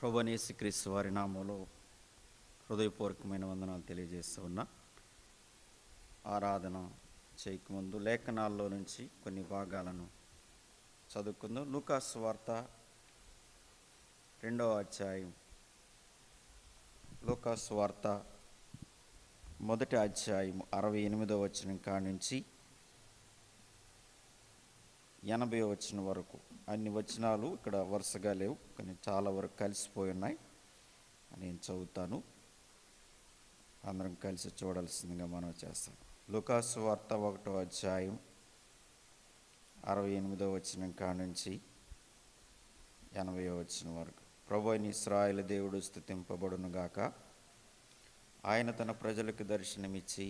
ప్రభువైన యేసుక్రీస్తు వారి నామములో హృదయపూర్వకమైన వందనాలు తెలియజేస్తూ ఉన్నా. ఆరాధన చేయకముందు లేఖనాల్లో నుంచి కొన్ని భాగాలను చదువుకుందాం. లూకా సువార్త 2వ అధ్యాయం, లూకా సువార్త 1వ అధ్యాయం 68వ వచనం కాడి నుంచి 80వ వచనం వరకు. అన్ని వచనాలు ఇక్కడ వరుసగా లేవు, కానీ చాలా వరకు కలిసిపోయి ఉన్నాయి. నేను చదువుతాను, అందరం కలిసి చూడాల్సిందిగా మనం చేస్తాం. లూకా సువార్త 1వ అధ్యాయం 68వ వచనం కాడి నుంచి 80వ వచనం వరకు. ప్రభువైన ఇశ్రాయేలు దేవుడు స్తుతింపబడునుగాక. ఆయన తన ప్రజలకు దర్శనమిచ్చి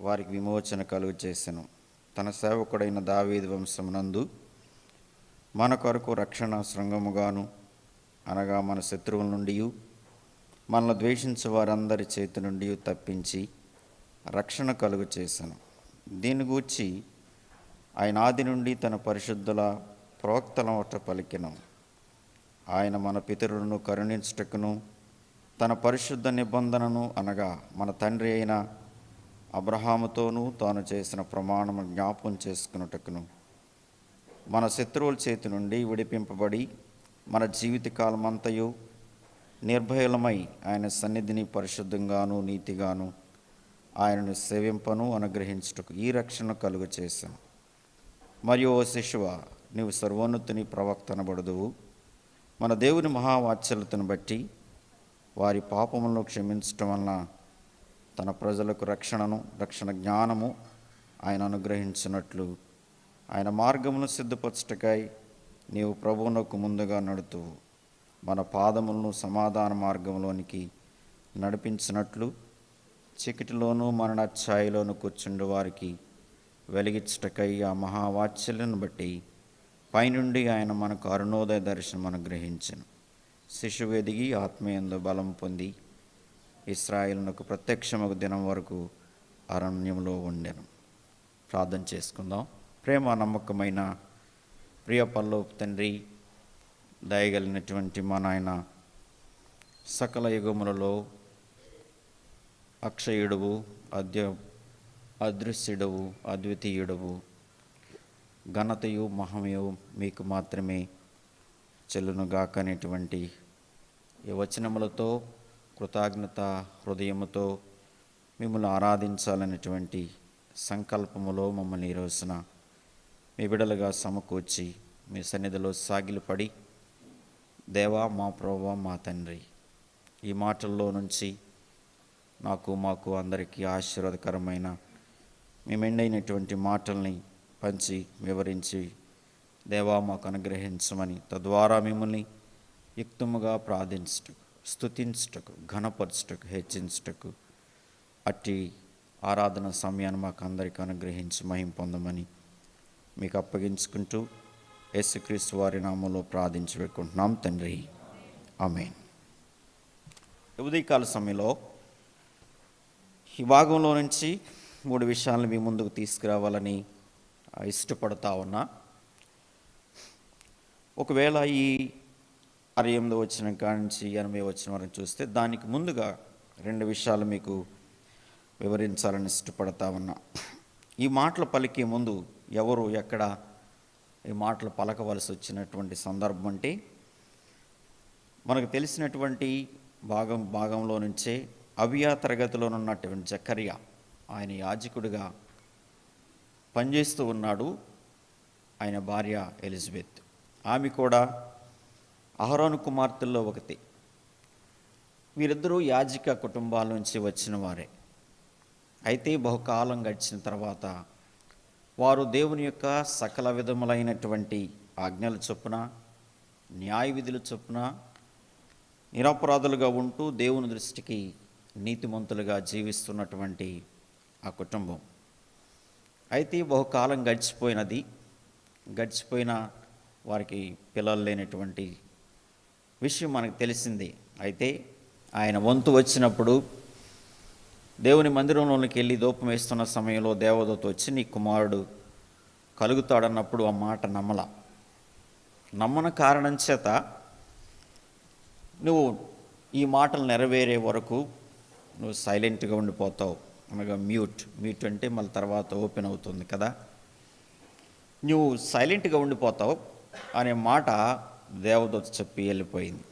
వారికి విమోచన కలుగు చేసెను. తన సేవకుడైన దావీదు వంశమునందు మన కొరకు రక్షణ శృంగముగాను, అనగా మన శత్రువుల నుండి మనల్ని ద్వేషించే వారందరి చేతి నుండి తప్పించి రక్షణ కలుగు చేశాను. దీని గూర్చి ఆయన ఆది నుండి తన పరిశుద్ధుల ప్రవక్తల వట పలికెను. ఆయన మన పితరులను కరుణించుటకును, తన పరిశుద్ధ నిబంధనను, అనగా మన తండ్రి అయిన అబ్రహాముతోనూ తాను చేసిన ప్రమాణము జ్ఞాపకం చేసుకున్నటకును, మన శత్రువుల చేతి నుండి విడిపింపబడి మన జీవితకాలమంతయు నిర్భయలమై ఆయన సన్నిధిని పరిశుద్ధంగాను నీతిగాను ఆయనను సేవింపను అనుగ్రహించుటకు ఈ రక్షణ కలుగు చేశాను. మరియు ఓ శిశువ, నీవు సర్వోన్నతుని ప్రవక్తనబడుదువు. మన దేవుని మహావాత్సల్యతను బట్టి వారి పాపములను క్షమించటం వలన తన ప్రజలకు రక్షణ జ్ఞానము ఆయన అనుగ్రహించినట్లు ఆయన మార్గమును సిద్ధపరచుటకై నీవు ప్రభువునకు ముందుగా నడుతువు. మన పాదములను సమాధాన మార్గంలోనికి నడిపించినట్లు చీకటిలోనూ మరణ ఛాయలోను కూర్చుండే వారికి వెలిగించుటకై ఆ మహావాత్సల్యను బట్టి పైనుండి ఆయన మనకు అరుణోదయ దర్శనం అనుగ్రహించెను. శిశువు ఎదిగి ఆత్మయందు బలం పొంది ఇశ్రాయేలునకు ప్రత్యక్షమగు దినం వరకు అరణ్యంలో ఉండెను. ప్రార్థన చేసుకుందాం. ప్రేమ నమ్మకమైన ప్రియ పరలోక తండ్రి, దయగలిగినటువంటి మా నాయన, సకల యుగములలో అక్షయుడవు, అదృశ్యుడవు, అద్వితీయుడవు, ఘనతయు మహమయు మీకు మాత్రమే చెల్లునుగాక అనేటువంటి ఈ వచనములతో కృతజ్ఞత హృదయముతో మిమ్మల్ని ఆరాధించాలనేటువంటి సంకల్పములో మమ్మల్ని ఈ రోజున మీ బిడలుగా సమకూర్చి మీ సన్నిధిలో సాగిలపడి, దేవా, మా ప్రభువా, మా తండ్రి, ఈ మాటల్లో నుంచి మాకు అందరికీ ఆశీర్వాదకరమైన మీ మెండైనటువంటి మాటల్ని పంచి వివరించి దేవా మాకు అనుగ్రహించమని, తద్వారా మిమ్మల్ని యుక్తముగా ప్రార్థించుటకు, స్తుతించుటకు, ఘనపరచుటకు, హెచ్చించుటకు అట్టి ఆరాధన సమయాన్ని మాకు అందరికీ అనుగ్రహించి మహిమ పొందమని మీకు అప్పగించుకుంటూ యేసుక్రీస్తు వారి నామంలో ప్రార్థించి పెట్టుకుంటున్నాం తండ్రి, ఆమేన్. ఉదయకాల సమయంలో ఈ భాగంలో నుంచి 3 విషయాలను మీ ముందుకు తీసుకురావాలని ఇష్టపడతా ఉన్నా. ఒకవేళ ఈ 68వ వచనం కాడి నుంచి 80వ వచనం వరకు చూస్తే దానికి ముందుగా 2 విషయాలు మీకు వివరించాలని ఇష్టపడతా ఉన్నా. ఈ మాటలు పలికే ముందు ఎవరు ఎక్కడ ఈ మాటలు పలకవలసి వచ్చినటువంటి సందర్భం అంటే, మనకు తెలిసినటువంటి భాగంలో నుంచే అబియా తరగతిలో ఉన్నటువంటి జకర్యా, ఆయన యాజకుడిగా పనిచేస్తూ ఉన్నాడు. ఆయన భార్య ఎలిజబెత్, ఆమె కూడా అహరోను కుమార్తెల్లో ఒకటి. వీరిద్దరూ యాజక కుటుంబాల నుంచి వచ్చిన వారే. అయితే బహుకాలం గడిచిన తర్వాత వారు దేవుని యొక్క సకల విధములైనటువంటి ఆజ్ఞల చొప్పున, న్యాయ విధుల చొప్పున నిరపరాధులుగా ఉంటూ దేవుని దృష్టికి నీతిమంతులుగా జీవిస్తున్నటువంటి ఆ కుటుంబం. అయితే బహుకాలం గడిచిపోయిన వారికి పిల్లలు లేనటువంటి విషయం మనకు తెలిసింది. అయితే ఆయన వంతు వచ్చినప్పుడు దేవుని మందిరంలోనికి వెళ్ళి ధూపం వేస్తున్న సమయంలో దేవదూత వచ్చి నీ కుమారుడు కలుగుతాడన్నప్పుడు ఆ మాట నమ్మన కారణం చేత నువ్వు ఈ మాటలు నెరవేరే వరకు నువ్వు సైలెంట్గా ఉండిపోతావు. అనగా మ్యూట్ అంటే మళ్ళీ తర్వాత ఓపెన్ అవుతుంది కదా. నువ్వు సైలెంట్గా ఉండిపోతావు అనే మాట దేవదూత చెప్పి వెళ్ళిపోయింది.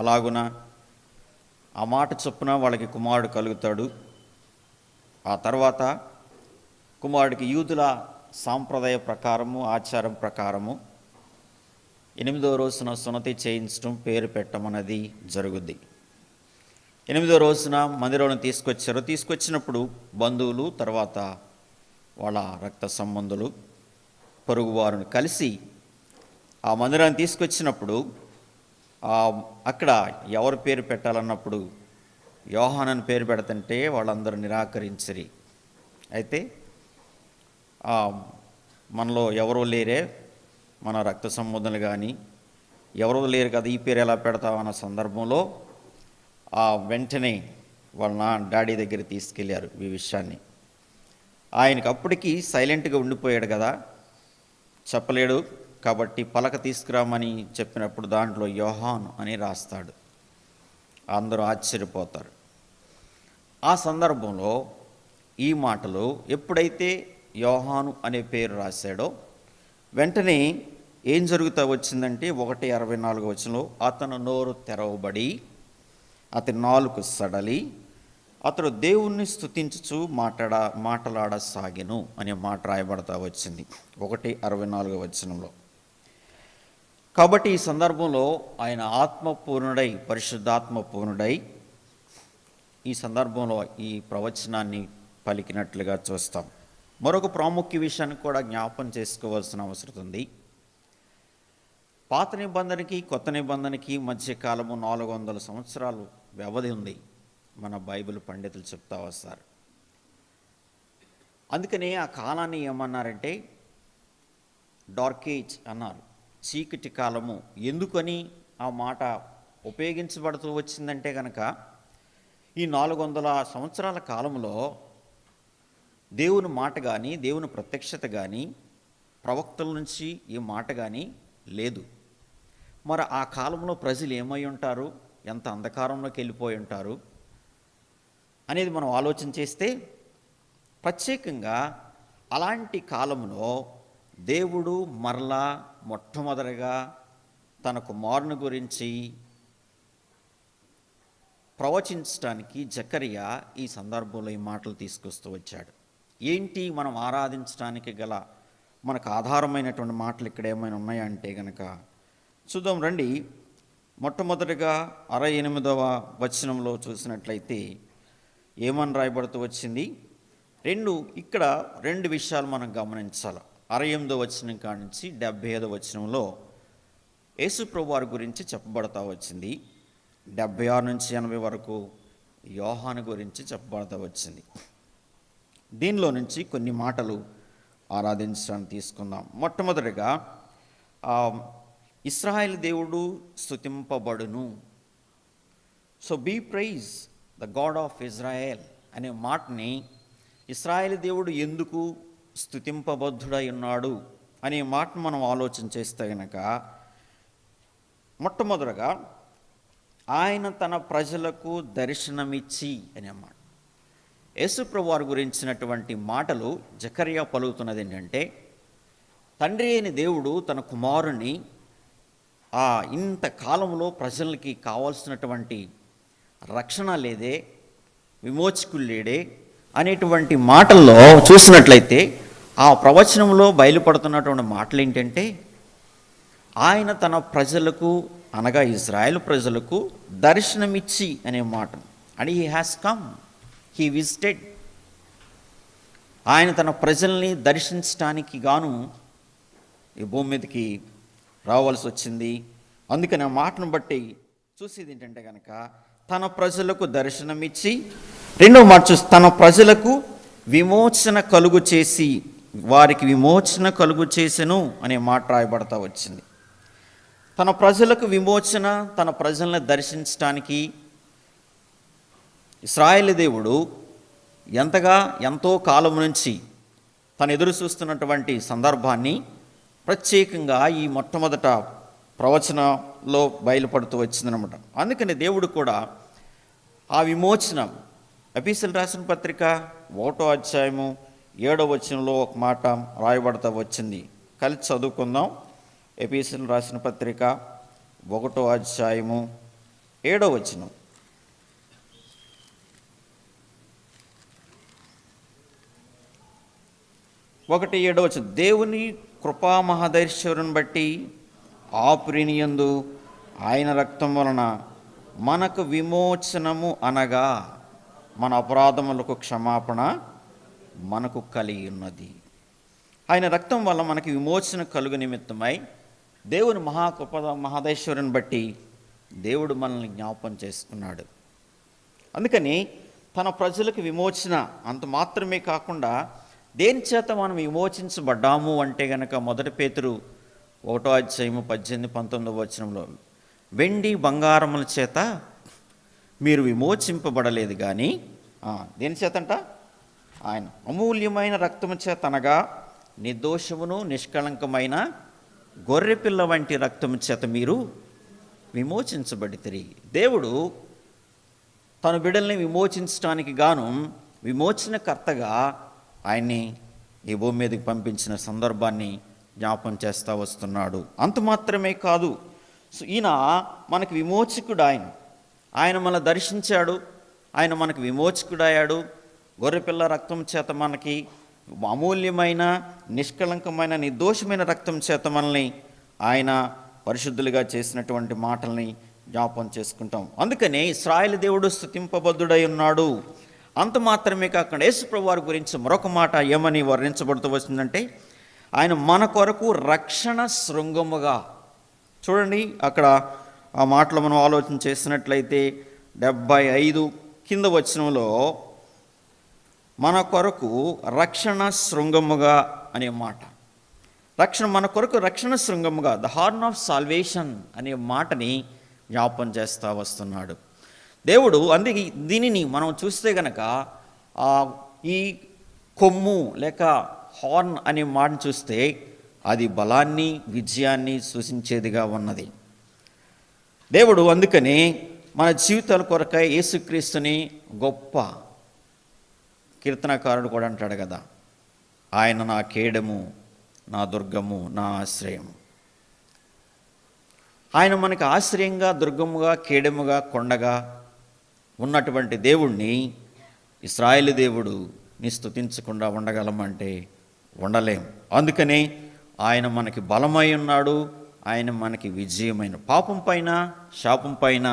అలాగున ఆ మాట చొప్పున వాళ్ళకి కుమారుడు కలుగుతాడు. ఆ తర్వాత కుమారుడికి యూదుల సాంప్రదాయ ప్రకారము, ఆచారం ప్రకారము 8వ రోజున సున్నతి చేయించడం, పేరు పెట్టమన్నది జరుగుద్ది. 8వ రోజున మందిరంలో తీసుకొచ్చినప్పుడు బంధువులు, తర్వాత వాళ్ళ రక్త సంబంధులు, పొరుగువారుని కలిసి ఆ మందిరాన్ని తీసుకొచ్చినప్పుడు అక్కడ ఎవరు పేరు పెట్టాలన్నప్పుడు యోహానని పేరు పెడుతుంటే వాళ్ళందరూ నిరాకరించిరి. అయితే మనలో ఎవరో లేరే, మన రక్త సంబంధులు కానీ ఎవరో లేరు కదా, ఈ పేరు ఎలా పెడతామన్న సందర్భంలో వెంటనే వాళ్ళ డాడీ దగ్గర తీసుకెళ్ళారు ఈ విషయాన్ని. ఆయనకు అప్పటికి సైలెంట్గా ఉండిపోయాడు కదా, చెప్పలేడు కాబట్టి పలక తీసుకురామని చెప్పినప్పుడు దాంట్లో యోహాను అని రాస్తాడు. అందరూ ఆశ్చర్యపోతారు. ఆ సందర్భంలో ఈ మాటలు ఎప్పుడైతే యోహాను అనే పేరు రాశాడో వెంటనే ఏం జరుగుతూ వచ్చిందంటే 1:24 అతను నోరు తెరవబడి అతని నాలుక సడలి అతడు దేవుణ్ణి స్తుతించుచు మాట్లాడసాగెను అనే మాట రాయబడతా వచ్చింది 1:24. కాబట్టి ఈ సందర్భంలో ఆయన ఆత్మపూర్ణుడై, పరిశుద్ధాత్మపూర్ణుడై ఈ సందర్భంలో ఈ ప్రవచనాన్ని పలికినట్లుగా చూస్తాం. మరొక ప్రాముఖ్య విషయాన్ని కూడా జ్ఞాపం చేసుకోవాల్సిన అవసరం ఉంది. పాత నిబంధనకి కొత్త నిబంధనకి మధ్యకాలము 400 సంవత్సరాలు వ్యవధి ఉంది, మన బైబిల్ పండితులు చెప్తా వస్తారు. అందుకనే ఆ కాలాన్ని ఏమన్నారంటే డార్క్ ఏజ్ అన్నారు, చీకటి కాలము. ఎందుకని ఆ మాట ఉపయోగించబడుతూ వచ్చిందంటే కనుక ఈ 400 సంవత్సరాల కాలంలో దేవుని మాట కానీ, దేవుని ప్రత్యక్షత కానీ, ప్రవక్తల నుంచి ఈ మాట కానీ లేదు. మరి ఆ కాలంలో ప్రజలు ఏమై ఉంటారు, ఎంత అంధకారంలోకి వెళ్ళిపోయి ఉంటారు అనేది మనం ఆలోచన చేస్తే, ప్రత్యేకంగా అలాంటి కాలంలో దేవుడు మరలా మొట్టమొదటిగా తన కుమారుని గురించి ప్రవచించడానికి జకరియా ఈ సందర్భంలో ఈ మాటలు తీసుకొస్తూ వచ్చాడు. ఏంటి మనం ఆరాధించడానికి గల మనకు ఆధారమైనటువంటి మాటలు ఇక్కడ ఏమైనా ఉన్నాయా అంటే కనుక చూద్దాం రండి. మొట్టమొదటిగా 68వ చూసినట్లయితే ఏమని రాయబడుతూ వచ్చింది, ఇక్కడ రెండు విషయాలు మనం గమనించాలి. 68వ కాడి నుంచి 75వ యేసుప్రభు వారి గురించి చెప్పబడతా వచ్చింది. 76 నుంచి 80 వరకు యోహాను గురించి చెప్పబడతా వచ్చింది. దీనిలో నుంచి కొన్ని మాటలు ఆరాధించడానికి తీసుకుందాం. మొట్టమొదటిగా ఇశ్రాయేలు దేవుడు స్తుతింపబడును. So be praise the God of Israel అనే మాటని ఇశ్రాయేలు దేవుడు ఎందుకు స్తుతింపబద్ధుడై ఉన్నాడు అనే మాటను మనం ఆలోచన చేస్తే కనుక మొట్టమొదటిగా ఆయన తన ప్రజలకు దర్శనమిచ్చి అనే మాట. యేసుప్రభు వారి గురించినటువంటి మాటలు జకరియా పలుకుతున్నది ఏంటంటే, తండ్రి అయిన దేవుడు తన కుమారుని ఇంత కాలంలో ప్రజలకి కావాల్సినటువంటి రక్షణ లేదే, విమోచకులు లేడే అనేటువంటి మాటల్లో చూసినట్లయితే ఆ ప్రవచనంలో బయలుపడుతున్నటువంటి మాటలు ఏంటంటే, ఆయన తన ప్రజలకు అనగా ఇజ్రాయెల్ ప్రజలకు దర్శనమిచ్చి అనే మాట. And he has come, he visited. ఆయన తన ప్రజల్ని దర్శించడానికి గాను ఈ భూమి మీదకి రావాల్సి వచ్చింది. అందుకని ఆ మాటను బట్టి చూసేది ఏంటంటే కనుక తన ప్రజలకు దర్శనమిచ్చి, రెండవ మాట చూసి తన ప్రజలకు విమోచన కలుగు చేసి, వారికి విమోచన కలుగు చేసెను అనే మాట రాయబడతా వచ్చింది. తన ప్రజలకు విమోచన, తన ప్రజల్ని దర్శించడానికి ఇశ్రాయేలు దేవుడు ఎంతో కాలం నుంచి తను ఎదురు చూస్తున్నటువంటి సందర్భాన్ని ప్రత్యేకంగా ఈ మొట్టమొదట ప్రవచనలో బయలుపడుతూ వచ్చిందనమాట. అందుకని దేవుడు కూడా ఆ విమోచన ఎఫెసీయులకు రాసిన పత్రిక 1వ అధ్యాయము 7వ వచనంలో ఒక మాట రాయబడతా వచ్చింది. కలిసి చదువుకుందాం. ఎఫెసీయులకు రాసిన పత్రిక 1వ అధ్యాయము 7వ వచనం. ఒకటి 7వ వచనం. దేవుని కృపా మహదైశ్వర్యం బట్టి ఆ ప్రియనియందు ఆయన రక్తం వలన మనకు విమోచనము అనగా మన అపరాధములకు క్షమాపణ మనకు కలిగి ఉన్నది. ఆయన రక్తం వల్ల మనకి విమోచన కలుగు నిమిత్తమై దేవుని మహాకృప మహదైశ్వర్యం బట్టి దేవుడు మనల్ని జ్ఞాపకం చేసుకున్నాడు. అందుకని తన ప్రజలకు విమోచన అంత మాత్రమే కాకుండా దేని చేత మనం విమోచించబడ్డాము అంటే గనక 1 పేతురు 1వ అధ్యాయము 18-19 వచనంలో, వెండి బంగారముల చేత మీరు విమోచింపబడలేదు కానీ దేని చేతంట? ఆయన అమూల్యమైన రక్తము చేత, అనగా నిర్దోషమును నిష్కళంకమైన గొర్రెపిల్ల వంటి రక్తము చేత మీరు విమోచించబడితిరి. దేవుడు తన బిడ్డల్ని విమోచించడానికి గాను విమోచనకర్తగా ఆయన్ని ఈ భూమి మీదకి పంపించిన సందర్భాన్ని జ్ఞాపం చేస్తూ వస్తున్నాడు. అంత మాత్రమే కాదు, ఈయన మనకు విమోచకుడు. ఆయన మనల్ని దర్శించాడు, ఆయన మనకు విమోచకుడయ్యాడు. గొర్రెపిల్ల రక్తం చేత మనకి అమూల్యమైన నిష్కళంకమైన నిర్దోషమైన రక్తం చేత మనల్ని ఆయన పరిశుద్ధులుగా చేసినటువంటి మాటల్ని జ్ఞాపం చేసుకుంటాం. అందుకనే ఇశ్రాయేలు దేవుడు స్తుతింపబద్ధుడై ఉన్నాడు. అంత మాత్రమే కాకుండా యేసుప్రభువు వారి గురించి మరొక మాట ఏమని వర్ణించబడుతూ వస్తుందంటే, ఆయన మన కొరకు రక్షణ శృంగముగా. చూడండి, అక్కడ ఆ మాటలు మనం ఆలోచన చేసినట్లయితే 75 కింద వచనంలో మన కొరకు రక్షణ శృంగముగా అనే మాట, మన కొరకు రక్షణ శృంగముగా, ద హార్న్ ఆఫ్ సాల్వేషన్ అనే మాటని జ్ఞాపం చేస్తూ వస్తున్నాడు దేవుడు. అందుకే దీనిని మనం చూస్తే గనక ఈ కొమ్ము లేక హార్న్ అనే మాటను చూస్తే అది బలాన్ని, విజయాన్ని సూచించేదిగా ఉన్నది. దేవుడు అందుకని మన జీవితాల కొరకై యేసుక్రీస్తుని గొప్ప కీర్తనకారుడు కూడా అంటాడు కదా, ఆయన నా కేడము, నా దుర్గము, నా ఆశ్రయము. ఆయన మనకు ఆశ్రయంగా, దుర్గముగా, కేడముగా, కొండగా ఉన్నటువంటి దేవుణ్ణి ఇశ్రాయేలు దేవుడు ని స్తుతించకుండా ఉండగలమంటే ఉండలేం. అందుకనే ఆయన మనకి బలమై ఉన్నాడు, ఆయన మనకి విజయమైన, పాపం పైన శాపం పైన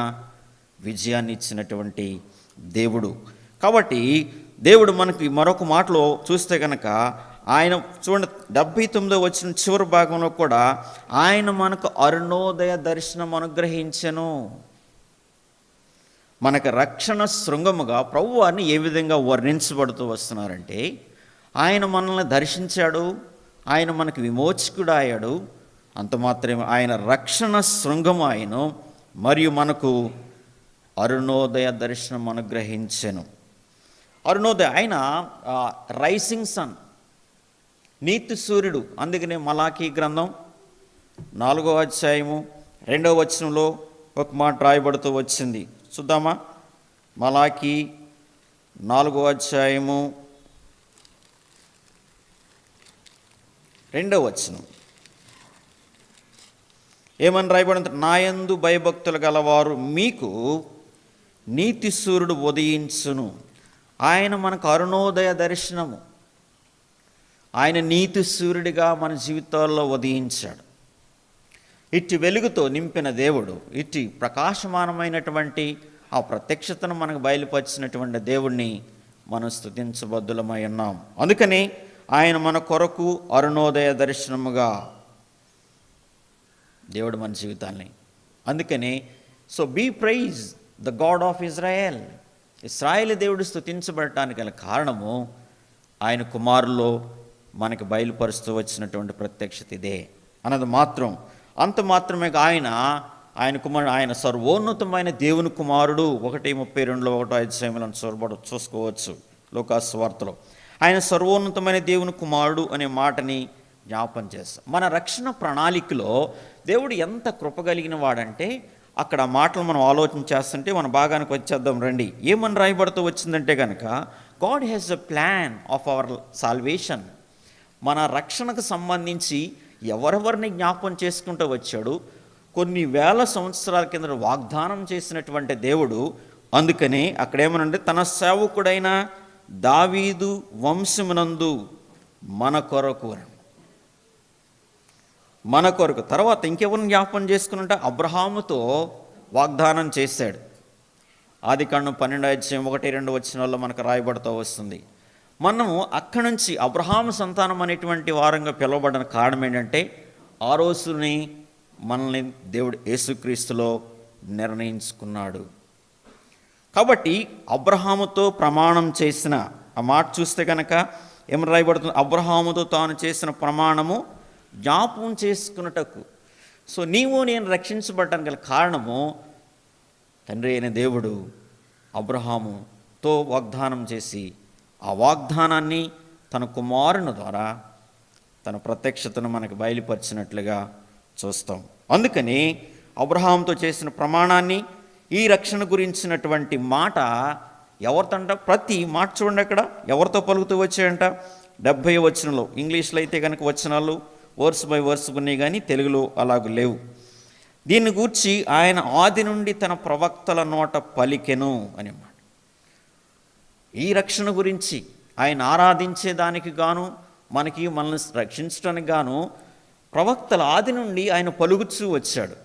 విజయాన్ని ఇచ్చినటువంటి దేవుడు. కాబట్టి దేవుడు మనకి మరొక మాటలో చూస్తే కనుక ఆయన చూడండి 79వ వచనం చివరి భాగంలో కూడా ఆయన మనకు అరుణోదయ దర్శనం అనుగ్రహించెను. మనకు రక్షణ శృంగముగా ప్రభువారిని ఏ విధంగా వర్ణించబడుతూ వస్తున్నారంటే, ఆయన మనల్ని దర్శించాడు, ఆయన మనకు విమోచకుడు అయ్యాడు. అంత మాత్రమే ఆయన రక్షణ శృంగము ఆయన, మరియు మనకు అరుణోదయ దర్శనం అనుగ్రహించెను. అరుణోదయ ఆయన రైసింగ్ సన్, నీతి సూర్యుడు. అందుకనే మలాకీ గ్రంథం 4వ అధ్యాయము 2వ వచనంలో ఒక మాట రాయబడుతూ వచ్చింది. చూద్దామా? మలాకీ 4వ అధ్యాయము 2వ వచనం ఏమని రాయబడింది? నాయందు భయభక్తులు గలవారు మీకు నీతి సూర్యుడు ఉదయించును. ఆయన మనకు అరుణోదయ దర్శనము, ఆయన నీతి సూర్యుడిగా మన జీవితాల్లో ఉదయించాడు. ఇట్టి వెలుగుతో నింపిన దేవుడు, ఇట్టి ప్రకాశమానమైనటువంటి ఆ ప్రత్యక్షతను మనకు బయలుపరిచినటువంటి దేవుణ్ణి మనం స్తుతించబద్ధులమై ఉన్నాం. అందుకని ఆయన మన కొరకు అరుణోదయ దర్శనముగా దేవుడు మన జీవితాన్ని. అందుకని so be praise the God of Israel. ఇశ్రాయేలు దేవుడు స్తుతించబడటానికి గల కారణము ఆయన కుమారులో మనకి బయలుపరుస్తూ వచ్చినటువంటి ప్రత్యక్షత ఇదే అన్నది మాత్రం. అంత మాత్రమే ఆయన కుమారుడు, ఆయన సర్వోన్నతమైన దేవుని కుమారుడు. 1:32 1వ అధ్యాయంలో చూసుకోవచ్చు లూకా సువార్తలో. ఆయన సర్వోన్నతమైన దేవుని కుమారుడు అనే మాటని జ్ఞాపం చేస్తాం. మన రక్షణ ప్రణాళికలో దేవుడు ఎంత కృప కలిగిన వాడంటే, అక్కడ ఆ మాటలు మనం ఆలోచన చేస్తుంటే మన భాగానికి వచ్చేద్దాం రండి. ఏమని రాయబడుతూ వచ్చిందంటే కనుక, God has a plan of our salvation. మన రక్షణకు సంబంధించి ఎవరెవరిని జ్ఞాపం చేసుకుంటూ వచ్చాడు, కొన్ని వేల సంవత్సరాల కింద వాగ్దానం చేసినటువంటి దేవుడు. అందుకని అక్కడేమనంటే, తన సేవకుడైన దావీదు వంశమునందు మన కొరకు తర్వాత ఇంకెవరిని జ్ఞాపం చేసుకున్నట్ట, అబ్రహాముతో వాగ్దానం చేశాడు. ఆదికాండం 12:1-2 వచనాల్లో మనకు రాయబడుతూ వస్తుంది. మనము అక్కడి నుంచి అబ్రహాము సంతానం అనేటువంటి వారంగా పిలువబడిన కారణం ఏంటంటే, ఆ రోజుని మనల్ని దేవుడు యేసుక్రీస్తులో నిర్ణయించుకున్నాడు. కాబట్టి అబ్రహాముతో ప్రమాణం చేసిన ఆ మాట చూస్తే కనుక ఏమని రాయబడుతుంది, అబ్రహాముతో తాను చేసిన ప్రమాణము జ్ఞాపకం చేసుకున్నటకు. సో నీవు నేను రక్షించబడటానికి గల కారణము, తండ్రి అయిన దేవుడు అబ్రహాముతో వాగ్దానం చేసి ఆ వాగ్దానాన్ని తన కుమారుని ద్వారా తన ప్రత్యక్షతను మనకు బయలుపరిచినట్లుగా చూస్తాం. అందుకని అబ్రహాముతో చేసిన ప్రమాణాన్ని, ఈ రక్షణ గురించినటువంటి మాట ఎవరితంట, ప్రతి మాట చూడండి అక్కడ ఎవరితో పలుకుతూ వచ్చాయంట. 70వ వచనంలో, ఇంగ్లీష్లో అయితే కనుక వచనాలు వర్స్ బై వర్స్ ఉన్నాయి, కానీ తెలుగులో అలాగ లేవు. దీన్ని గూర్చి ఆయన ఆది నుండి తన ప్రవక్తల నోట పలికెను అనే మాట. ఈ రక్షణ గురించి ఆయన ఆరాధించేదానికి గాను, మనల్ని రక్షించడానికి గాను ప్రవక్తల ఆది నుండి ఆయన పలుకుతూ వచ్చాడు.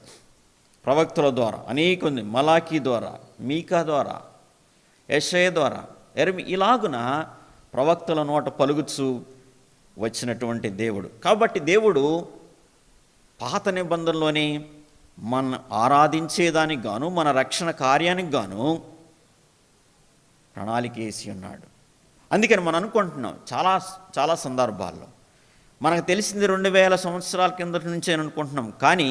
ప్రవక్తల ద్వారా అనేక, మలాకీ ద్వారా, మీకా ద్వారా, యెషయా ద్వారా, ఇలాగున ప్రవక్తల నోట పలుకుతూ వచ్చినటువంటి దేవుడు. కాబట్టి దేవుడు పాత నిబంధనలోనే మన ఆరాధించేదానికి గాను, మన రక్షణ కార్యానికి గాను ప్రణాళిక వేసి ఉన్నాడు. అందుకని మనం అనుకుంటున్నాం చాలా సందర్భాల్లో మనకు తెలిసింది 2000 సంవత్సరాల కిందటి నుంచే అనుకుంటున్నాం. కానీ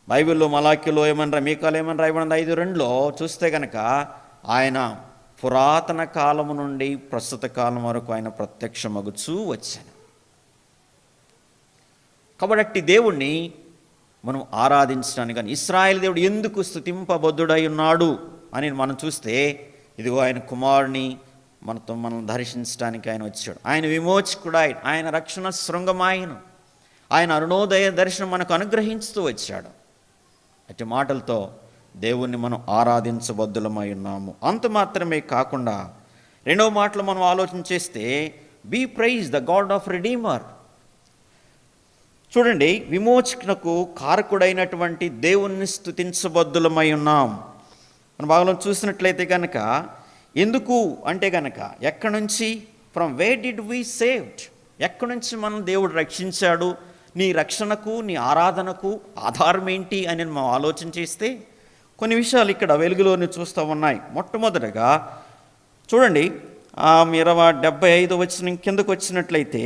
బైబిల్లో మలాకీలో మీకాలో ఏమని రాయబడింది 5:2లో చూస్తే కనుక, ఆయన పురాతన కాలము నుండి ప్రస్తుత కాలం వరకు ఆయన ప్రత్యక్షమగుచూ వచ్చాను. కాబట్టి దేవుణ్ణి మనం ఆరాధించడానికి కానీ, ఇశ్రాయేలు దేవుడు ఎందుకు స్తుతింపబద్ధుడై ఉన్నాడు అని మనం చూస్తే, ఇదిగో ఆయన కుమారుని మనల్ని దర్శించడానికి ఆయన వచ్చాడు. ఆయన విమోచకుడు, ఆయన రక్షణ శృంగమాయను, ఆయన అరుణోదయ దర్శనం మనకు అనుగ్రహించుతూ వచ్చాడు. అట్టి మాటలతో దేవుణ్ణి మనం ఆరాధించబద్ధులమై ఉన్నాము. అంత మాత్రమే కాకుండా రెండవ మాటలు మనం ఆలోచన చేస్తే, be praise the God of redeemer. చూడండి, విమోచకునకు కారకుడైనటువంటి దేవుణ్ణి స్తుతించబద్ధులమై ఉన్నాం. మన భాగంలో చూసినట్లయితే కనుక, ఎందుకు అంటే కనుక, ఎక్కడి నుంచి, from where did we saved, ఎక్కడి నుంచి మనం దేవుడు రక్షించాడు, నీ రక్షణకు నీ ఆరాధనకు ఆధారం ఏంటి అని మనం ఆలోచన చేస్తే కొన్ని విషయాలు ఇక్కడ వెలుగులోని చూస్తూ ఉన్నాయి. మొట్టమొదటిగా చూడండి, 75వ వచనం కిందకు వచ్చినట్లయితే,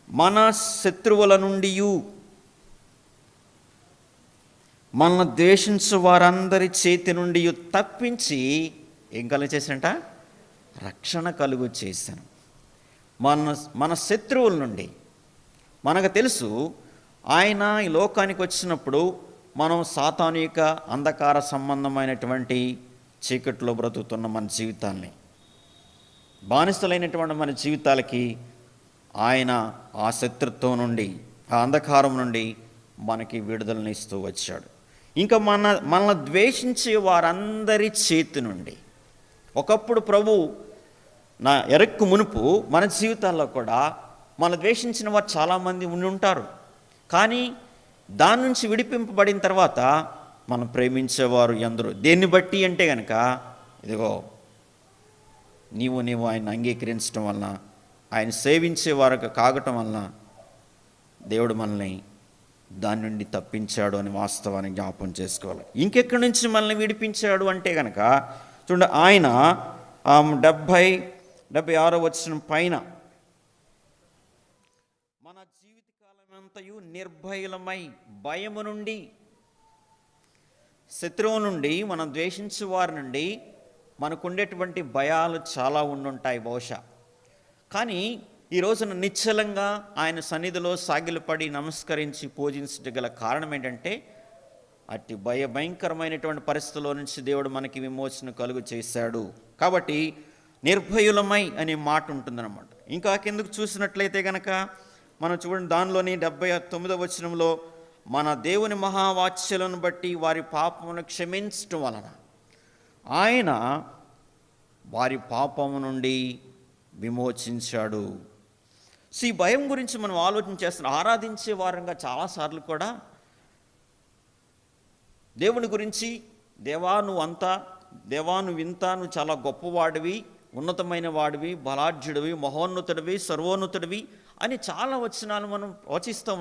మన శత్రువుల నుండి మన ద్వేషించు వారందరి చేతి నుండి తప్పించి ఏం కలుగు చేశానంట, రక్షణ కలుగు చేశాను. మన శత్రువుల నుండి. మనకు తెలుసు, ఆయన ఈ లోకానికి వచ్చినప్పుడు మనం సాతాను యొక్క అంధకార సంబంధమైనటువంటి చీకట్లో బ్రతుకుతున్న మన జీవితాల్ని, బానిసలైనటువంటి మన జీవితాలకి ఆయన ఆ శత్రుత్వం నుండి, ఆ అంధకారం నుండి మనకి విడుదలని ఇస్తూ వచ్చాడు. ఇంకా మనల్ని ద్వేషించే వారందరి చేతి నుండి. ఒకప్పుడు ప్రభు నా ఎరక్కు మునుపు మన జీవితాల్లో కూడా మన ద్వేషించిన వారు చాలామంది ఉండి ఉంటారు. కానీ దాని నుంచి విడిపింపబడిన తర్వాత మనం ప్రేమించేవారు ఎందరో. దేన్ని బట్టి అంటే కనుక, ఇదిగో నీవు ఆయన అంగీకరించడం వలన, ఆయన సేవించేవారు కాగటం వలన దేవుడు మనల్ని దాని నుండి తప్పించాడు అని వాస్తవాన్ని జ్ఞాపం చేసుకోవాలి. ఇంకెక్కడి నుంచి మనల్ని విడిపించాడు అంటే కనుక చూడండి, ఆయన 76వ వచనం పైన, మన జీవితకాలమంతయు నిర్భయలమై, భయము నుండి, శత్రువు నుండి, మనం ద్వేషించే వారి నుండి మనకుండేటువంటి భయాలు చాలా ఉండుంటాయి బహుశా. కానీ ఈ రోజున నిశ్చలంగా ఆయన సన్నిధిలో సాగిలపడి నమస్కరించి పూజించగల కారణం ఏంటంటే అట్టి భయంకరమైనటువంటి పరిస్థితుల్లో నుంచి దేవుడు మనకి విమోచన కలుగు చేశాడు. కాబట్టి నిర్భయులమై అనే మాట ఉంటుందన్నమాట. ఇంకా కిందకు చూసినట్లయితే కనుక మనం చూడండి, దానిలోని 79వ వచనంలో, మన దేవుని మహావాత్సలను బట్టి వారి పాపమును క్షమించటం వలన ఆయన వారి పాపము నుండి విమోచించాడు. సో ఈ భయం గురించి మనం ఆలోచన చేస్తున్నాం. ఆరాధించే వారంగా చాలాసార్లు కూడా దేవుని గురించి, దేవా నువ్వు అంతా, దేవా నువ్వు ఇంత, నువ్వు చాలా గొప్పవాడివి, ఉన్నతమైన వాడివి, బలాఢ్యుడివి, మహోన్నతుడివి, సర్వోన్నతుడివి అని చాలా వచనాలు మనం వచిస్తూ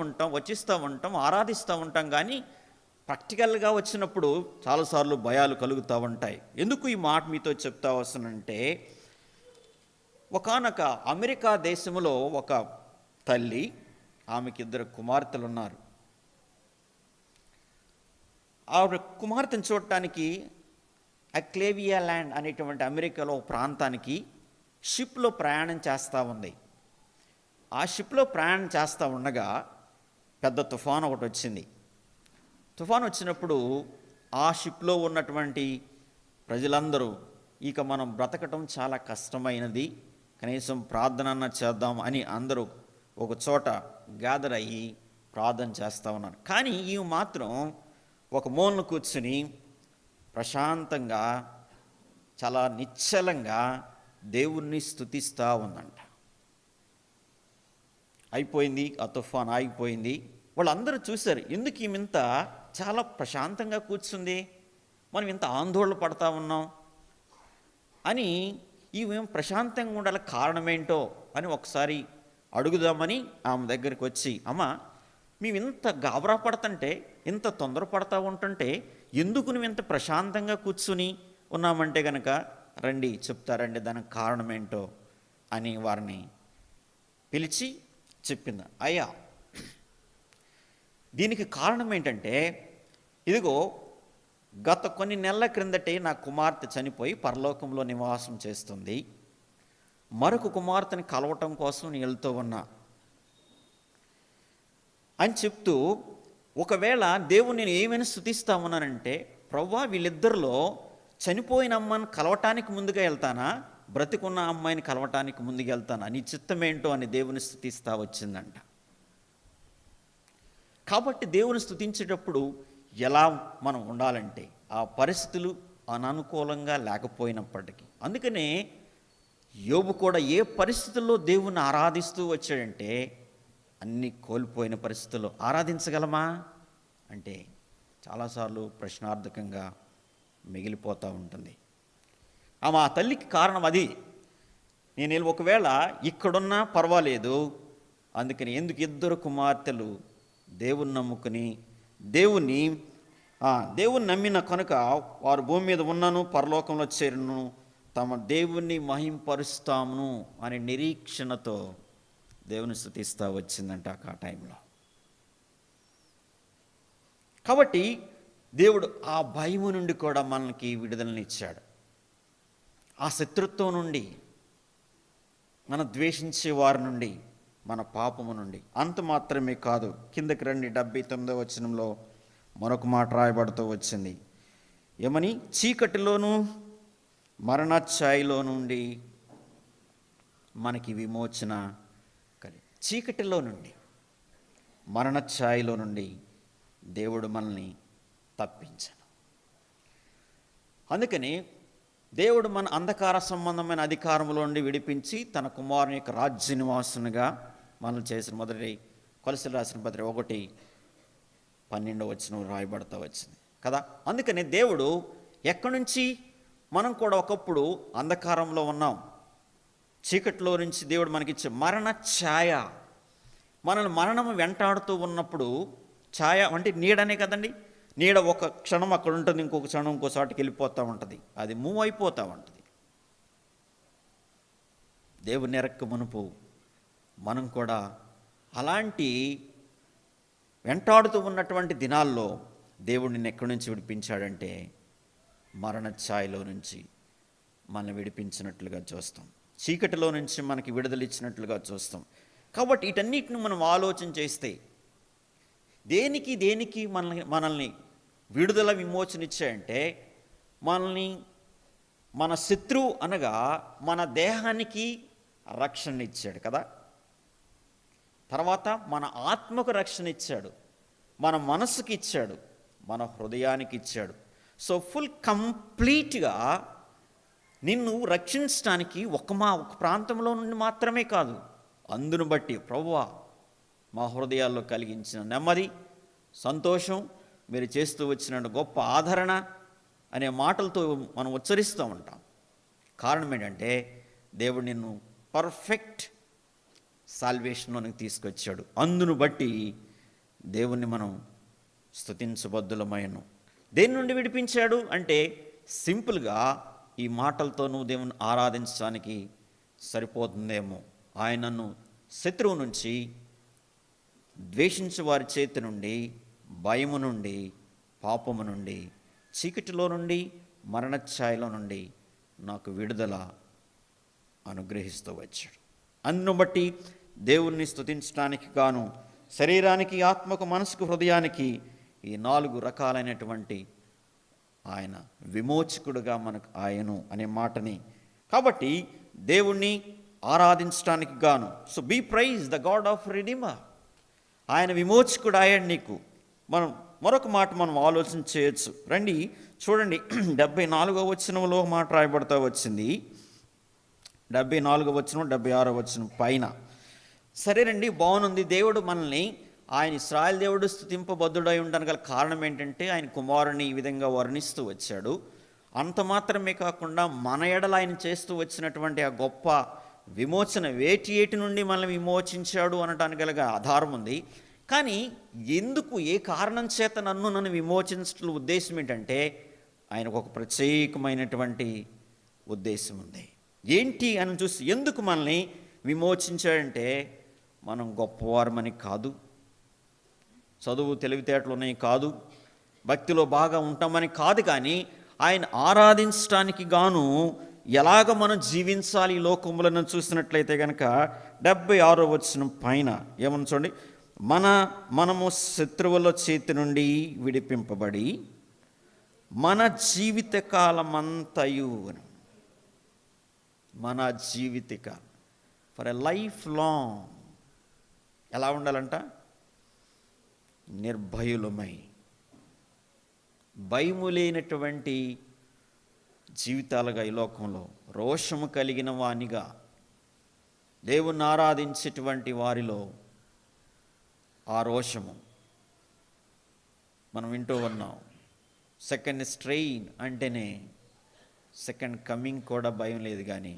ఉంటాం, ఆరాధిస్తూ ఉంటాం. కానీ ప్రాక్టికల్గా వచ్చినప్పుడు చాలాసార్లు భయాలు కలుగుతూ ఉంటాయి. ఎందుకు ఈ మాట మీతో చెప్తా వస్తానంటే, ఒకానొక అమెరికా దేశంలో ఒక తల్లి, ఆమెకి 2 కుమార్తెలు ఉన్నారు. ఆవిడ కుమార్తెను చూడటానికి అక్లేవియా ల్యాండ్ అనేటువంటి అమెరికాలో ఒక ప్రాంతానికి షిప్లో ప్రయాణం చేస్తూ ఉంది. ఆ షిప్లో ప్రయాణం చేస్తూ ఉండగా పెద్ద తుఫాను ఒకటి వచ్చింది. తుఫాను వచ్చినప్పుడు ఆ షిప్లో ఉన్నటువంటి ప్రజలందరూ, ఇక మనం బ్రతకటం చాలా కష్టమైనది, కనీసం ప్రార్థన చేద్దాం అని అందరూ ఒక చోట గ్యాదర్ అయ్యి ప్రార్థన చేస్తూ ఉన్నారు. కానీ ఈమె మాత్రం ఒక మూలను కూర్చుని ప్రశాంతంగా, చాలా నిశ్చలంగా దేవుణ్ణి స్తుతిస్తూ ఉందంట. అయిపోయింది, ఆ తుఫాన్ ఆగిపోయింది. వాళ్ళందరూ చూశారు, ఎందుకు ఈమె ఇంత చాలా ప్రశాంతంగా కూర్చుంది, మనం ఇంత ఆందోళన పడతా ఉన్నాం అని. ఈమె ప్రశాంతంగా ఉండాలి, కారణమేంటో అని ఒకసారి అడుగుదామని ఆమె దగ్గరికి వచ్చి, అమ్మ మేము ఇంత గాబరా పడుతుంటే, ఇంత తొందరపడతా ఉంటుంటే ఎందుకు నువ్వు ఇంత ప్రశాంతంగా కూర్చుని ఉన్నామంటే కనుక రండి చెప్తారండి దానికి కారణం ఏంటో అని వారిని పిలిచి చెప్పింది. అయ్యా, దీనికి కారణం ఏంటంటే, ఇదిగో గత కొన్ని నెలల క్రిందటే నా కుమార్తె చనిపోయి పరలోకంలో నివాసం చేస్తుంది. మరొక కుమార్తెని కలవటం కోసం నేను వెళ్తూ ఉన్నా అని చెప్తూ, ఒకవేళ దేవుని నేను ఏమైనా స్తుతిస్తా ఉన్నానంటే, ప్రవ్వా వీళ్ళిద్దరిలో చనిపోయిన అమ్మని కలవటానికి ముందుగా వెళ్తానా, బ్రతికున్న అమ్మాయిని కలవటానికి ముందుకు వెళ్తానా, నీ చిత్తమేంటో అని దేవుని స్తుతిస్తా వచ్చిందంట. కాబట్టి దేవుని స్తుతించేటప్పుడు ఎలా మనం ఉండాలంటే, ఆ పరిస్థితులు అననుకూలంగా లేకపోయినప్పటికీ, అందుకనే యోబు కూడా ఏ పరిస్థితుల్లో దేవుణ్ణి ఆరాధిస్తూ వచ్చాడంటే, అన్నీ కోల్పోయిన పరిస్థితుల్లో ఆరాధించగలమా అంటే చాలాసార్లు ప్రశ్నార్థకంగా మిగిలిపోతూ ఉంటుంది. ఆ తల్లికి కారణం అది. నేను ఒకవేళ ఇక్కడున్నా పర్వాలేదు, అందుకని ఎందుకు 2 కుమార్తెలు దేవుని నమ్ముకుని దేవుణ్ణి నమ్మిన కనుక వారు భూమి మీద ఉన్నను పరలోకంలో చేరును, తమ దేవుణ్ణి మహింపరుస్తామును అనే నిరీక్షణతో దేవుని స్తుతిస్తూ వచ్చిందంట ఆ టైంలో. కాబట్టి దేవుడు ఆ భయము నుండి కూడా మనకి విడుదలనిచ్చాడు. ఆ శత్రుత్వం నుండి, మన ద్వేషించే వారి నుండి, మన పాపము నుండి. అంత మాత్రమే కాదు, కిందకి రండి, 79వ వచనంలో మరొక మాట రాయబడుతూ వచ్చింది. ఏమని? చీకటిలోను మరణఛాయలో నుండి మనకి విమోచన కలిగి. చీకటిలో నుండి, మరణఛాయలో నుండి దేవుడు మనల్ని తప్పించను. అందుకని దేవుడు మన అంధకార సంబంధమైన అధికారంలో నుండి విడిపించి తన కుమారుని యొక్క రాజ్య నివాసునిగా మనల్ని చేసిన. మొదటి కొలసీలు రాసిన పత్రిక 1:12 రాయబడతా వచ్చింది కదా. అందుకని దేవుడు ఎక్కడి నుంచి, మనం కూడా ఒకప్పుడు అంధకారంలో ఉన్నాం, చీకటిలో నుంచి దేవుడు మనకిచ్చే మరణ ఛాయ, మనల్ని మరణము వెంటాడుతూ ఉన్నప్పుడు, ఛాయ అంటే నీడనే కదండి, నీడ ఒక క్షణం అక్కడ ఉంటుంది, ఇంకొక క్షణం ఇంకో చోటికి వెళ్ళిపోతూ ఉంటుంది, అది మూవ్ అయిపోతూ ఉంటుంది. దేవుని ఎరక్క మునుపు మనం కూడా అలాంటి వెంటాడుతూ ఉన్నటువంటి దినాల్లో దేవుడు నిన్ను ఎక్కడి నుంచి విడిపించాడంటే మరణ ఛాయలో నుంచి మనల్ని విడిపించినట్లుగా చూస్తాం. చీకటిలో నుంచి మనకి విడుదల ఇచ్చినట్లుగా చూస్తాం. కాబట్టి వీటన్నిటిని మనం ఆలోచన చేస్తే దేనికి దేనికి మనల్ని విడుదల విమోచన ఇచ్చాయంటే, మనల్ని మన శత్రువు అనగా మన దేహానికి రక్షణ ఇచ్చాడు కదా. తర్వాత మన ఆత్మకు రక్షణ ఇచ్చాడు, మన మనసుకి ఇచ్చాడు, మన హృదయానికి ఇచ్చాడు. సో ఫుల్ కంప్లీట్గా నిన్ను రక్షించడానికి ఒక ప్రాంతంలో నుండి మాత్రమే కాదు, అందును బట్టి ప్రభువా మా హృదయాల్లో కలిగించిన నెమ్మది, సంతోషం, మీరు చేస్తూ వచ్చిన గొప్ప ఆదరణ అనే మాటలతో మనం ఉచ్చరిస్తూ ఉంటాం. కారణం ఏంటంటే దేవుడు నిన్ను పర్ఫెక్ట్ సాల్వేషన్లోనికి తీసుకొచ్చాడు. అందును బట్టి దేవుణ్ణి మనం స్తుతించబద్దులమైను. దేని నుండి విడిపించాడు అంటే సింపుల్గా ఈ మాటలతో నువ్వు దేవుని ఆరాధించడానికి సరిపోతుందేమో. ఆయనను శత్రువు నుంచి, ద్వేషించే వారి చేతి నుండి, భయము నుండి, పాపము నుండి, చీకటిలో నుండి, మరణఛాయలో నుండి నాకు విడుదల అనుగ్రహిస్తూ వచ్చాడు. అందును బట్టి దేవుణ్ణి స్తుతించడానికి గాను శరీరానికి, ఆత్మకు, మనసుకు, హృదయానికి ఈ 4 రకాలైనటువంటి ఆయన విమోచకుడుగా మనకు ఆయను అనే మాటని, కాబట్టి దేవుణ్ణి ఆరాధించడానికి గాను, so be praise the God of redeemer, ఆయన విమోచకుడు ఆయన నీకు. మనం మరొక మాట మనం ఆలోచన చేయొచ్చు. రండి చూడండి, 74వ వచనంలో మాట రాయబడతా వచ్చింది. 74వ వచనం, 76వ వచనం పైన. సరేనండి, బాగుంది. దేవుడు మనల్ని, ఆయన ఇశ్రాయేలు దేవుడు స్తుతింపబద్ధుడై ఉండడానికి గల కారణం ఏంటంటే ఆయన కుమారుని ఈ విధంగా వర్ణిస్తూ వచ్చాడు. అంత మాత్రమే కాకుండా మన ఎడల ఆయన చేస్తూ వచ్చినటువంటి ఆ గొప్ప విమోచన, ఏటి నుండి మనల్ని విమోచించాడు అనడానికి గల ఆధారం ఉంది. కానీ ఎందుకు, ఏ కారణం చేత నన్ను విమోచించడం ఉద్దేశం ఏంటంటే ఆయనకు ఒక ప్రత్యేకమైనటువంటి ఉద్దేశం ఉంది. ఏంటి అని చూసి, ఎందుకు మనల్ని విమోచించాడంటే మనం గొప్పవారమని కాదు, చదువు తెలివితేటలు ఉన్నాయి కాదు, భక్తిలో బాగా ఉంటామని కాదు, కానీ ఆయన ఆరాధించడానికి గాను ఎలాగ మనం జీవించాలి ఈ లోకములను చూసినట్లయితే కనుక 76వ వచనం పైన ఏమని చూడండి, మనము శత్రువుల చేతి నుండి విడిపింపబడి మన జీవితకాలమంతయు, మన జీవితకాలం ఫర్ ఎ లైఫ్ లాంగ్ ఎలా ఉండాలంట, నిర్భయులమై, భయము లేనటువంటి జీవితాలుగా ఈ లోకంలో, రోషము కలిగిన వానిగా, దేవుణ్ణి ఆరాధించేటువంటి వారిలో ఆ రోషము మనం వింటూ ఉన్నాం. సెకండ్ స్ట్రెయిన్ అంటేనే సెకండ్ కమింగ్ కూడా భయం లేదు, కానీ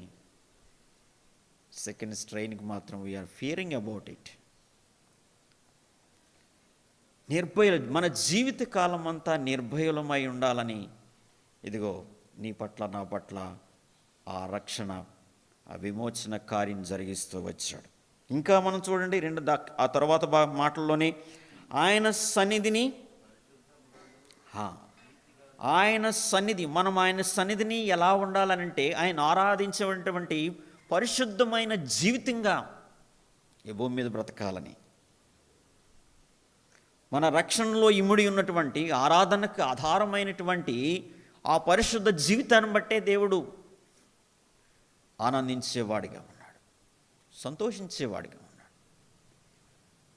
సెకండ్ స్ట్రెయిన్కి మాత్రం వీఆర్ ఫియరింగ్ అబౌట్ ఇట్. మన జీవిత కాలం అంతా నిర్భయులమై ఉండాలని, ఇదిగో నీ పట్ల నా పట్ల ఆ రక్షణ, ఆ విమోచన కార్యం జరిగిస్తూ వచ్చాడు. ఇంకా మనం చూడండి ఆ తర్వాత మాటల్లోనే ఆయన సన్నిధిని, మనం ఆయన సన్నిధిని ఎలా ఉండాలనంటే ఆయన ఆరాధించేటువంటి పరిశుద్ధమైన జీవితంగా ఈ భూమి మీద బ్రతకాలని, మన రక్షణలో ఇముడి ఉన్నటువంటి ఆరాధనకు ఆధారమైనటువంటి ఆ పరిశుద్ధ జీవితాన్ని బట్టే దేవుడు ఆనందించేవాడిగా ఉన్నాడు, సంతోషించేవాడిగా ఉన్నాడు.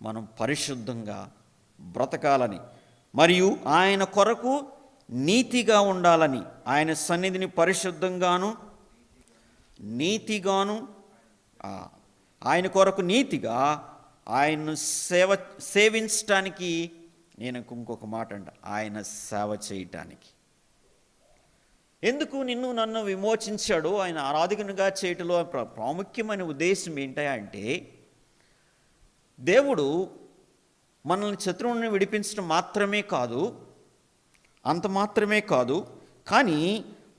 మనం పరిశుద్ధంగా బ్రతకాలని మరియు ఆయన కొరకు నీతిగా ఉండాలని, ఆయన సన్నిధిని పరిశుద్ధంగాను నీతిగాను, ఆయన కొరకు నీతిగా ఆయన్ను సేవించటానికి, నేను ఇంకొక మాట అంట, ఆయన సేవ చేయటానికి. ఎందుకు నన్ను విమోచించాడు, ఆయన ఆరాధకునిగా చేయటంలో ప్రాముఖ్యమైన ఉద్దేశం ఏంటా అంటే, దేవుడు మనల్ని శత్రువుని విడిపించడం మాత్రమే కాదు, అంత మాత్రమే కాదు, కానీ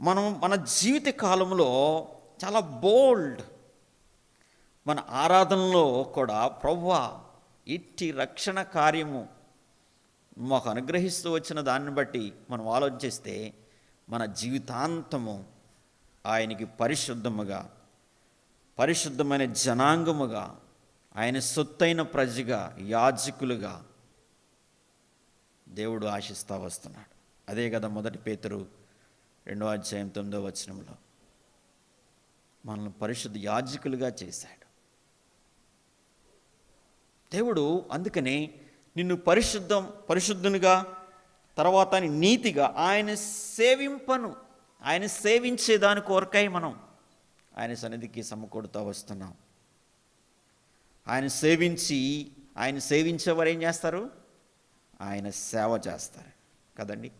మనం మన జీవిత కాలంలో చాలా బోల్డ్, మన ఆరాధనలో కూడా ప్రభువా ఇట్టి రక్షణ కార్యము మాకు అనుగ్రహిస్తూ వచ్చిన దాన్ని బట్టి మనం ఆలోచిస్తే మన జీవితాంతము ఆయనకి పరిశుద్ధముగా పరిశుద్ధమైన జనాంగముగా, ఆయన సొత్తైన ప్రజగా, యాజకులుగా దేవుడు ఆశిస్తూ వస్తున్నాడు. అదే కదా 1 పేతురు 2:9 మనల్ని పరిశుద్ధ యాజకులుగా చేశాడు దేవుడు. అందుకనే నిన్ను పరిశుద్ధునిగా, తర్వాత నీతిగా ఆయన సేవించేదాని కొరకై మనం ఆయన సన్నిధికి సమకూడుతూ వస్తున్నాం. ఆయన సేవించేవారు ఏం చేస్తారు? ఆయన సేవ చేస్తారు కదండి.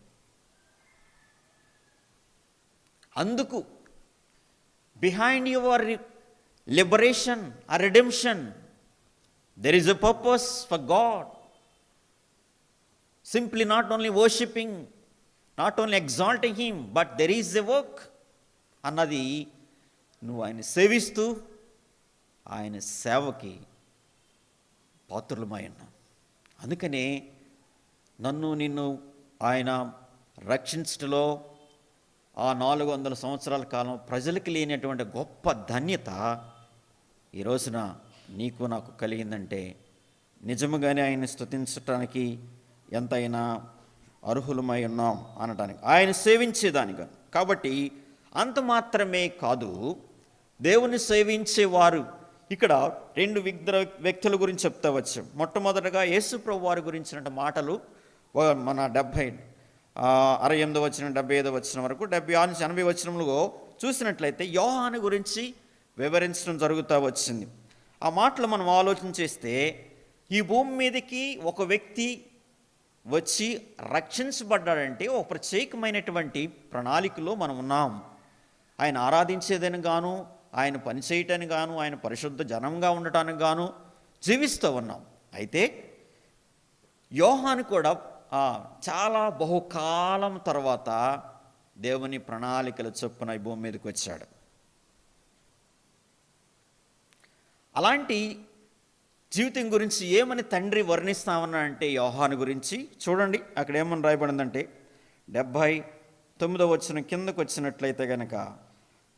అందుకు బిహైండ్ యువర్ లిబరేషన్ ఆ redemption there is a purpose for God. Simply not only worshipping, not only exalting him, but there is a work అన్నది నువ్వు ఆయన సేవిస్తూ ఆయన సేవకి పాత్రులమై ఉన్నాం. అందుకనే నిన్ను ఆయన రక్షించటంలో ఆ 400 సంవత్సరాల కాలం ప్రజలకు లేనటువంటి గొప్ప ధన్యత ఈ రోజున నీకు నాకు కలిగిందంటే నిజముగానే ఆయన స్తుతించటానికి ఎంతైనా అర్హులమై ఉన్నాం అనటానికి, ఆయన సేవించేదానిగా. కాబట్టి అంత మాత్రమే కాదు, దేవుని సేవించేవారు ఇక్కడ 2 వ్యక్తుల గురించి చెప్తా వచ్చాం. మొట్టమొదటగా యేసుప్రభు వారి గురించిన మాటలు మన 68 వచనం 75 వచనం వరకు 76 నుంచి 80 వచనంలో చూసినట్లయితే యోహాను గురించి వివరించడం జరుగుతూ వచ్చింది. ఆ మాటలు మనం ఆలోచన చేస్తే, ఈ భూమి మీదకి ఒక వ్యక్తి వచ్చి రక్షించబడ్డాడంటే ఒక ప్రత్యేకమైనటువంటి ప్రణాళికలో మనం ఉన్నాం. ఆయన ఆరాధించేదని గాను, ఆయన పనిచేయటానికి గాను, ఆయన పరిశుద్ధ జనంగా ఉండటానికి గాను జీవిస్తూ ఉన్నాం. అయితే యోహాను కూడా చాలా బహుకాలం తర్వాత దేవుని ప్రణాళికల చొప్పున ఈ భూమి మీదకి వచ్చాడు. అలాంటి జీవితం గురించి ఏమని తండ్రి వర్ణిస్తామన్నా యోహాను గురించి చూడండి. అక్కడ ఏమని రాయబడిందంటే 79 వచనం కిందకు వచ్చినట్లయితే గనక,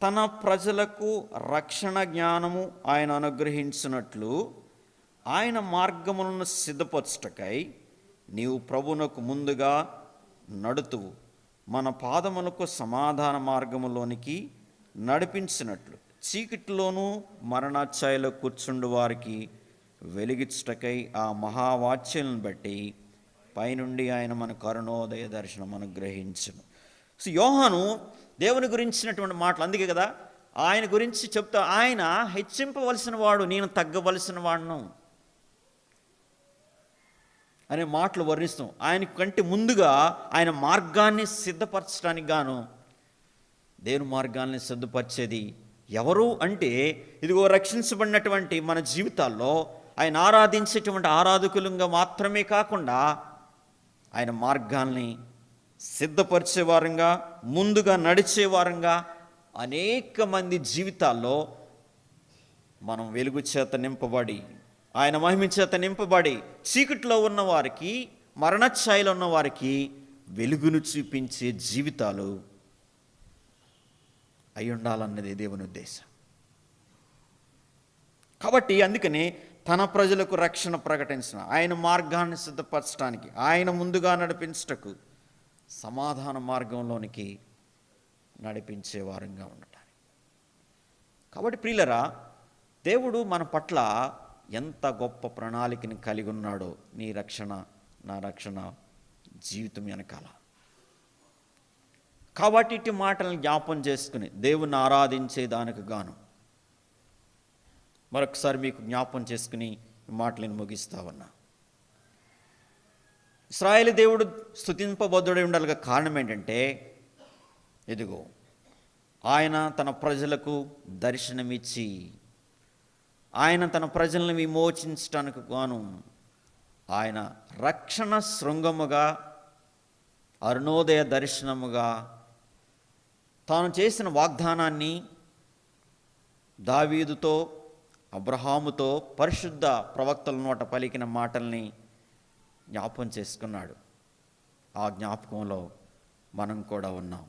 తన ప్రజలకు రక్షణ జ్ఞానము ఆయన అనుగ్రహించినట్లు ఆయన మార్గములను సిద్ధపరచుటకై నీవు ప్రభువునకు ముందుగా నడుతువు, మన పాదములకు సమాధాన మార్గములోనికి నడిపించినట్లు చీకటిలోనూ మరణాఛాయలో కూర్చుండు వారికి వెలిగించుటకై ఆ మహావాచ్యాలను బట్టి పైనుండి ఆయన మన కరుణోదయ దర్శనం అనుగ్రహించును. సో యోహాను దేవుని గురించినటువంటి మాటలు, అందుకే కదా ఆయన గురించి చెప్తా, ఆయన హెచ్చింపవలసిన వాడు, నేను తగ్గవలసిన వాడును అనే మాటలు వర్ణిస్తాం. ఆయన కంటే ముందుగా ఆయన మార్గాన్ని సిద్ధపరచడానికి గాను, దేవుని మార్గాన్ని సిద్ధపరిచేది ఎవరు అంటే, ఇదిగో రక్షించబడినటువంటి మన జీవితాల్లో ఆయన ఆరాధించేటువంటి ఆరాధకులుగా మాత్రమే కాకుండా ఆయన మార్గాల్ని సిద్ధపరిచేవారంగా, ముందుగా నడిచేవారంగా అనేక మంది జీవితాల్లో మనం వెలుగు చేత నింపబడి, ఆయన మహిమ చేత నింపబడి, చీకట్లో ఉన్న వారికి, మరణఛాయలో ఉన్న వారికి వెలుగును చూపించే జీవితాలు అయి ఉండాలన్నది దేవుని ఉద్దేశం. కాబట్టి అందుకనే తన ప్రజలకు రక్షణ ప్రకటించిన, ఆయన మార్గాన్ని సిద్ధపరచడానికి, ఆయన ముందుగా నడిపించటకు, సమాధాన మార్గంలోనికి నడిపించే వారంగా ఉండటానికి. కాబట్టి ప్రియులరా, దేవుడు మన పట్ల ఎంత గొప్ప ప్రణాళికని కలిగి ఉన్నాడో నీ రక్షణ, నా రక్షణ జీవితం వెనకాల. కాబట్టి ఇటు మాటలను జ్ఞాపం చేసుకుని దేవుని ఆరాధించేదానికి గాను మరొకసారి మీకు జ్ఞాపం చేసుకుని ఈ మాటలను ముగిస్తా ఉన్నా. ఇశ్రాయేలు దేవుడు స్తుతింపబద్ధుడై ఉండాలిగా కారణం ఏంటంటే, ఇదిగో ఆయన తన ప్రజలకు దర్శనమిచ్చి, ఆయన తన ప్రజలను విమోచించటానికి గాను ఆయన రక్షణ శృంగముగా, అరుణోదయ దర్శనముగా తాను చేసిన వాగ్దానాన్ని దావీదుతో, అబ్రహాముతో, పరిశుద్ధ ప్రవక్తల నోట పలికిన మాటల్ని జ్ఞాపం చేసుకున్నాడు. ఆ జ్ఞాపకంలో మనం కూడా ఉన్నాం.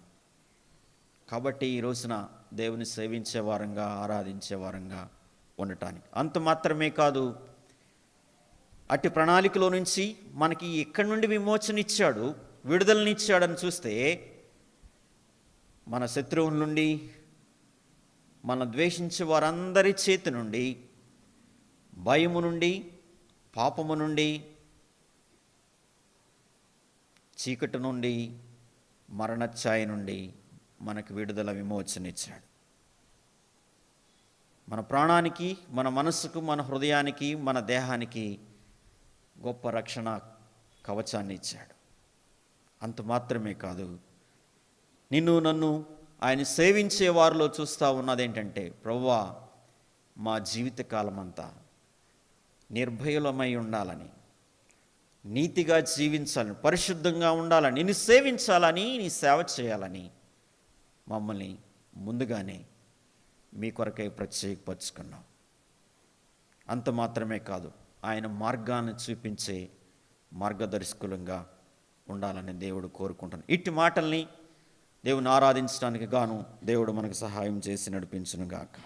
కాబట్టి ఈ రోజున దేవుని సేవించే వారంగా, ఆరాధించే వారంగా ఉండటానికి. అంత మాత్రమే కాదు, అట్టి ప్రణాళికలో నుంచి మనకి ఎక్కడి నుండి విమోచన ఇచ్చాడు, విడుదలనిచ్చాడని చూస్తే, మన శత్రువుల నుండి, మన ద్వేషించే వారందరి చేతి నుండి, భయము నుండి, పాపము నుండి, చీకటి నుండి, మరణఛాయ నుండి మనకు విడుదల, విమోచన ఇచ్చాడు. మన ప్రాణానికి, మన మనస్సుకు, మన హృదయానికి, మన దేహానికి గొప్ప రక్షణ కవచాన్ని ఇచ్చాడు. అంత మాత్రమే కాదు, నిన్ను నన్ను ఆయన సేవించే వారిలో చూస్తూ ఉన్నదేంటంటే, ప్రభువా మా జీవితకాలం అంతా నిర్భయులమై ఉండాలని, నీతిగా జీవించాలని, పరిశుద్ధంగా ఉండాలని, నిన్ను సేవించాలని, నీ సేవ చేయాలని మమ్మల్ని ముందుగానే మీ కొరకై ప్రత్యేకపరుచుకున్నాం. అంత మాత్రమే కాదు, ఆయన మార్గాన్ని చూపించే మార్గదర్శకులంగా ఉండాలని దేవుడు కోరుకుంటున్నాడు. ఇట్టి మాటల్ని దేవుని ఆరాధించడానికి గాను దేవుడు మనకు సహాయం చేసి నడిపించును గాక.